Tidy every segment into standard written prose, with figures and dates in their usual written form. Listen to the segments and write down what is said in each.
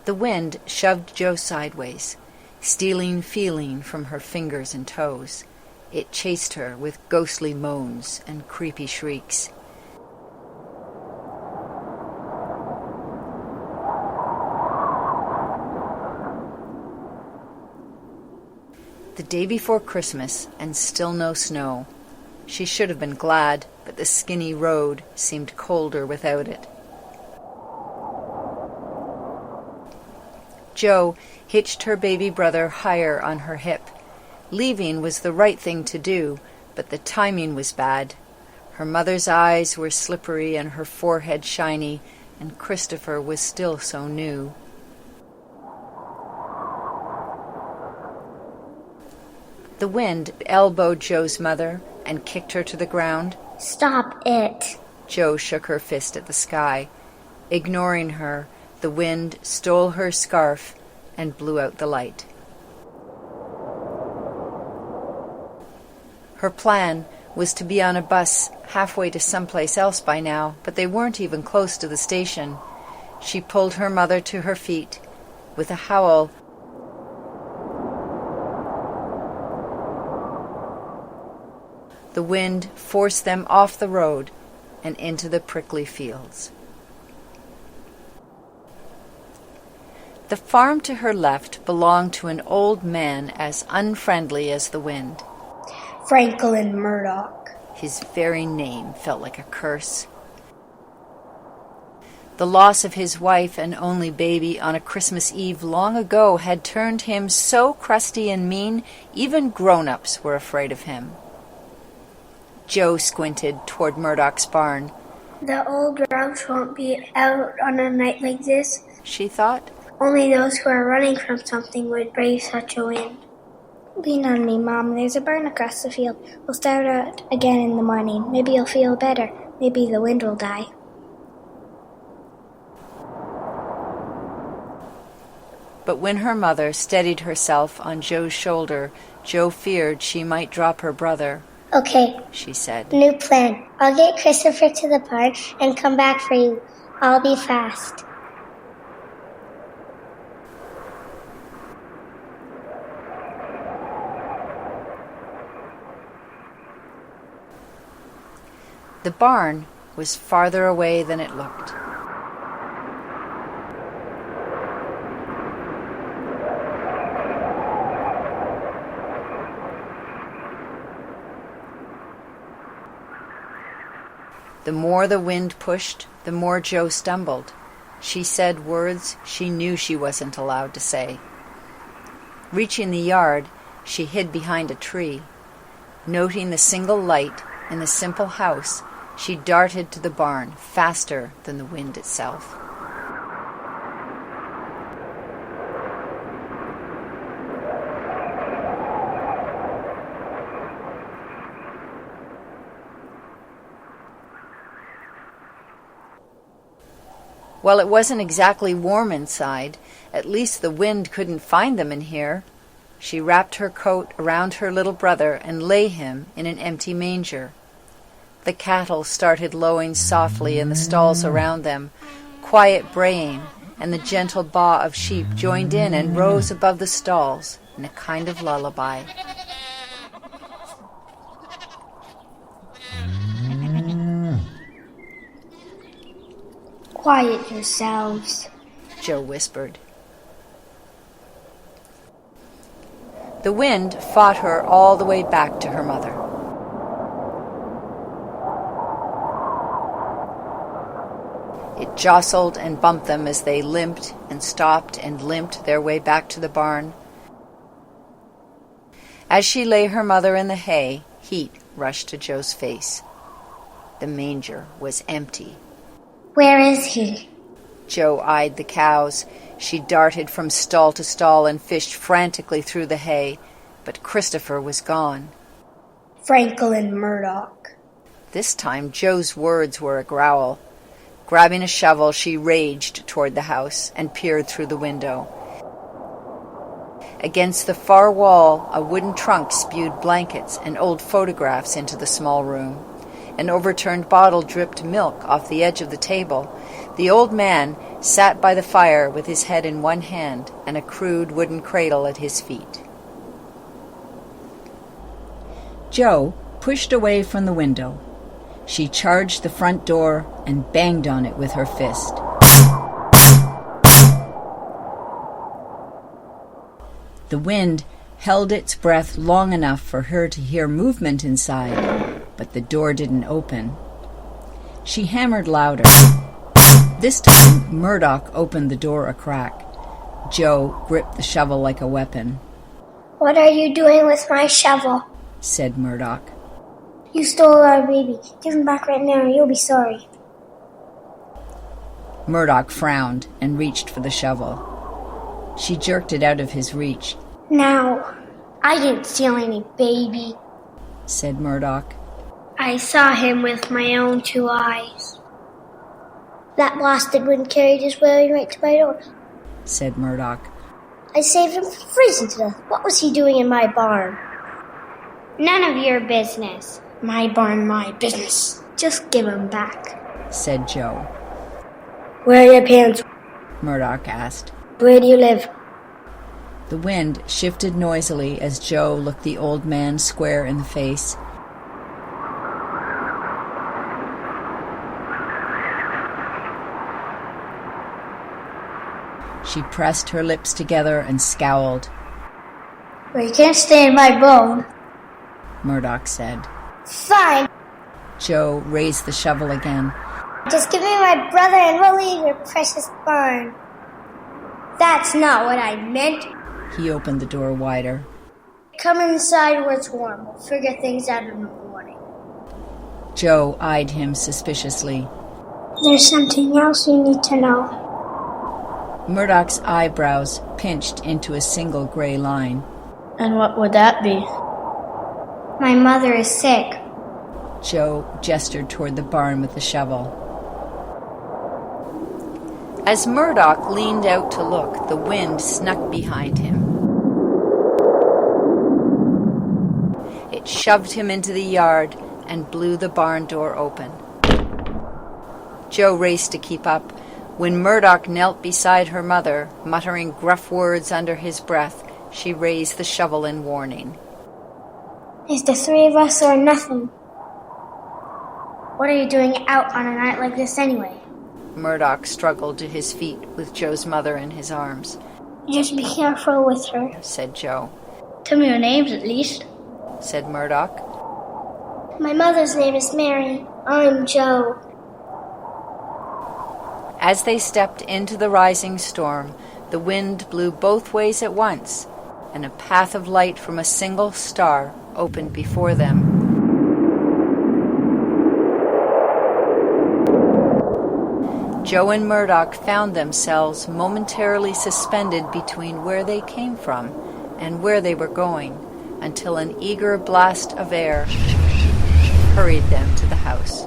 The wind shoved Joe sideways, stealing feeling from her fingers and toes. It chased her with ghostly moans and creepy shrieks. The day before Christmas, and still no snow. She should have been glad, but the skinny road seemed colder without it. Jo hitched her baby brother higher on her hip. Leaving was the right thing to do, but the timing was bad. Her mother's eyes were slippery and her forehead shiny, and Christopher was still so new. The wind elbowed Jo's mother and kicked her to the ground. "Stop it!" Jo shook her fist at the sky. Ignoring her, the wind stole her scarf and blew out the light. Her plan was to be on a bus halfway to someplace else by now, but they weren't even close to the station. She pulled her mother to her feet. With a howl, the wind forced them off the road and into the prickly fields. The farm to her left belonged to an old man as unfriendly as the wind. Franklin Murdoch. His very name felt like a curse. The loss of his wife and only baby on a Christmas Eve long ago had turned him so crusty and mean, even grown-ups were afraid of him. Jo squinted toward Murdoch's barn. "The old grouch won't be out on a night like this," she thought. "Only those who are running from something would brave such a wind." "Lean on me, Mom. There's a barn across the field. We'll start out again in the morning. Maybe you'll feel better. Maybe the wind will die." But when her mother steadied herself on Jo's shoulder, Jo feared she might drop her brother. "Okay," she said. "New plan. I'll get Christopher to the barn and come back for you. I'll be fast." The barn was farther away than it looked. The more the wind pushed, the more Jo stumbled. She said words she knew she wasn't allowed to say. Reaching the yard, she hid behind a tree. Noting the single light in the simple house, she darted to the barn faster than the wind itself. While it wasn't exactly warm inside, at least the wind couldn't find them in here. She wrapped her coat around her little brother and lay him in an empty manger. The cattle started lowing softly in the stalls around them. Quiet braying and the gentle baa of sheep joined in and rose above the stalls in a kind of lullaby. "Quiet yourselves," Jo whispered. The wind fought her all the way back to her mother. It jostled and bumped them as they limped and stopped and limped their way back to the barn. As she lay her mother in the hay, heat rushed to Jo's face. The manger was empty. "Where is he?" Jo eyed the cows. She darted from stall to stall and fished frantically through the hay, but Christopher was gone. "Franklin Murdoch." This time Jo's words were a growl. Grabbing a shovel, she raged toward the house and peered through the window. Against the far wall, a wooden trunk spewed blankets and old photographs into the small room. An overturned bottle dripped milk off the edge of the table. The old man sat by the fire with his head in one hand and a crude wooden cradle at his feet. Jo pushed away from the window. She charged the front door and banged on it with her fist. The wind held its breath long enough for her to hear movement inside, but the door didn't open. She hammered louder. This time, Murdoch opened the door a crack. Jo gripped the shovel like a weapon. "What are you doing with my shovel?" said Murdoch. "You stole our baby. Give him back right now or you'll be sorry." Murdoch frowned and reached for the shovel. She jerked it out of his reach. "Now, I didn't steal any baby," said Murdoch. "I saw him with my own 2 eyes. That blasted wind carried his way right to my door," said Murdoch. "I saved him from freezing to death. What was he doing in my barn?" "None of your business." "My barn, my business. Just give him back," said Jo. "Where are your parents?" Murdoch asked. "Where do you live?" The wind shifted noisily as Jo looked the old man square in the face. She pressed her lips together and scowled. "Well, you can't stay in my bone." Murdoch said. "Fine. Jo raised the shovel again. Just give me my brother and we'll leave your precious barn." "That's not what I meant." He opened the door wider. "Come inside where it's warm. We'll figure things out in the morning." Jo eyed him suspiciously. "There's something else you need to know." Murdoch's eyebrows pinched into a single gray line. "And what would that be?" "My mother is sick." Jo gestured toward the barn with the shovel. As Murdoch leaned out to look, the wind snuck behind him. It shoved him into the yard and blew the barn door open. Jo raced to keep up. When Murdoch knelt beside her mother, muttering gruff words under his breath, she raised the shovel in warning. "It's the 3 of us or nothing." "What are you doing out on a night like this anyway?" Murdoch struggled to his feet with Jo's mother in his arms. "Just be careful with her," said Jo. "Tell me your names at least," said Murdoch. "My mother's name is Mary. I'm Jo." As they stepped into the rising storm, the wind blew both ways at once, and a path of light from a single star opened before them. Jo and Murdoch found themselves momentarily suspended between where they came from and where they were going, until an eager blast of air hurried them to the house.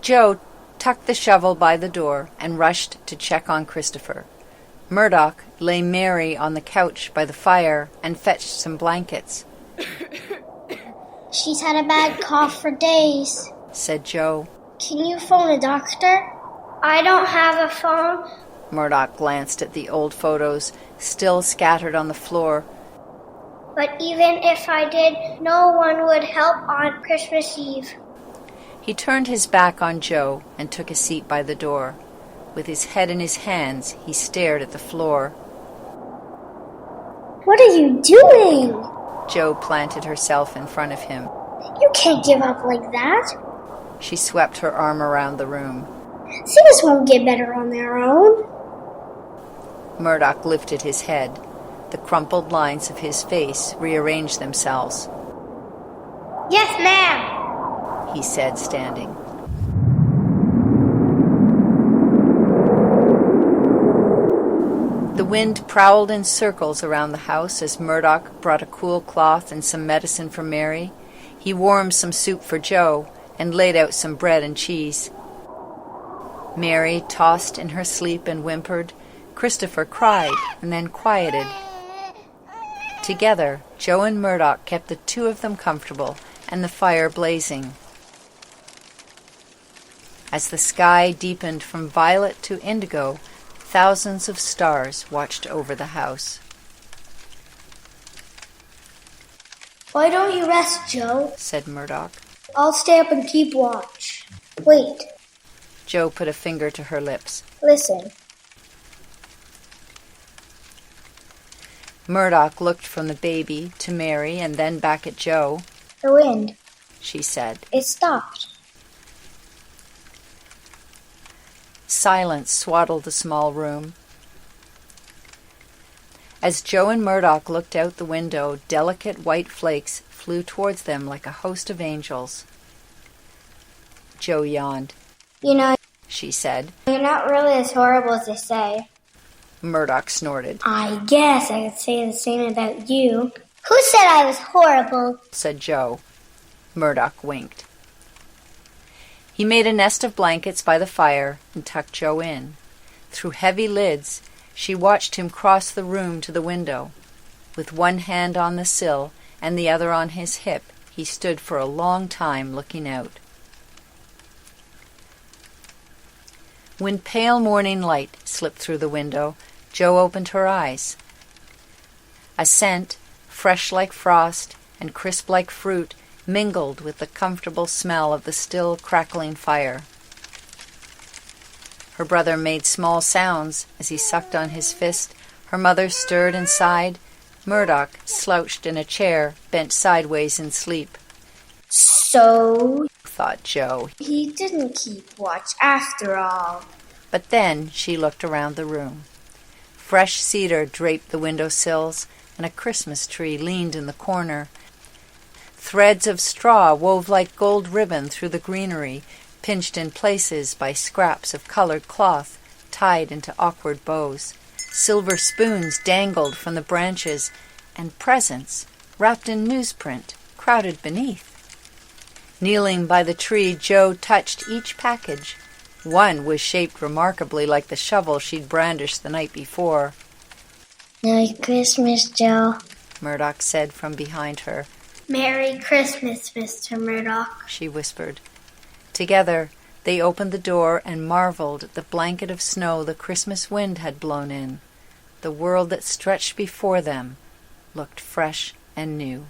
Jo tucked the shovel by the door and rushed to check on Christopher. Murdoch lay Mary on the couch by the fire and fetched some blankets. "She's had a bad cough for days," said Jo. "Can you phone a doctor?" "I don't have a phone." Murdoch glanced at the old photos, still scattered on the floor. "But even if I did, no one would help on Christmas Eve." He turned his back on Jo and took a seat by the door. With his head in his hands, he stared at the floor. "What are you doing?" Jo planted herself in front of him. "You can't give up like that. She swept her arm around the room. Things won't get better on their own." Murdoch lifted his head. The crumpled lines of his face rearranged themselves. "Yes, ma'am," he said, standing. The wind prowled in circles around the house as Murdoch brought a cool cloth and some medicine for Mary. He warmed some soup for Jo and laid out some bread and cheese. Mary tossed in her sleep and whimpered. Christopher cried and then quieted. Together, Jo and Murdoch kept the 2 of them comfortable and the fire blazing. As the sky deepened from violet to indigo, thousands of stars watched over the house. Why don't you rest, Joe? Said Murdoch. I'll stay up and keep watch. Wait. Joe put a finger to her lips. Listen. Murdoch looked from the baby to Mary and then back at Joe. The wind, she said. it stopped. Silence swaddled the small room. As Joe and Murdoch looked out the window, delicate white flakes flew towards them like a host of angels. Joe yawned. You know, she said. You're not really as horrible as they say. Murdoch snorted. I guess I could say the same about you. Who said I was horrible? Said Joe. Murdoch winked. He made a nest of blankets by the fire and tucked Joe in. Through heavy lids, she watched him cross the room to the window. With one hand on the sill and the other on his hip, he stood for a long time looking out. When pale morning light slipped through the window, Joe opened her eyes. A scent, fresh like frost and crisp like fruit, mingled with the comfortable smell of the still crackling fire. Her brother made small sounds as he sucked on his fist. Her mother stirred and sighed. Murdoch slouched in a chair, bent sideways in sleep. So, thought Joe. He didn't keep watch after all. But then she looked around the room. Fresh cedar draped the window sills, and a Christmas tree leaned in the corner. Threads of straw wove like gold ribbon through the greenery, pinched in places by scraps of colored cloth tied into awkward bows. Silver spoons dangled from the branches, and presents, wrapped in newsprint, crowded beneath. Kneeling by the tree, Joe touched each package. One was shaped remarkably like the shovel she'd brandished the night before. Merry Christmas, Joe, Murdoch said from behind her. Merry Christmas, Mr. Murdoch, she whispered. Together, they opened the door and marveled at the blanket of snow the Christmas wind had blown in. The world that stretched before them looked fresh and new.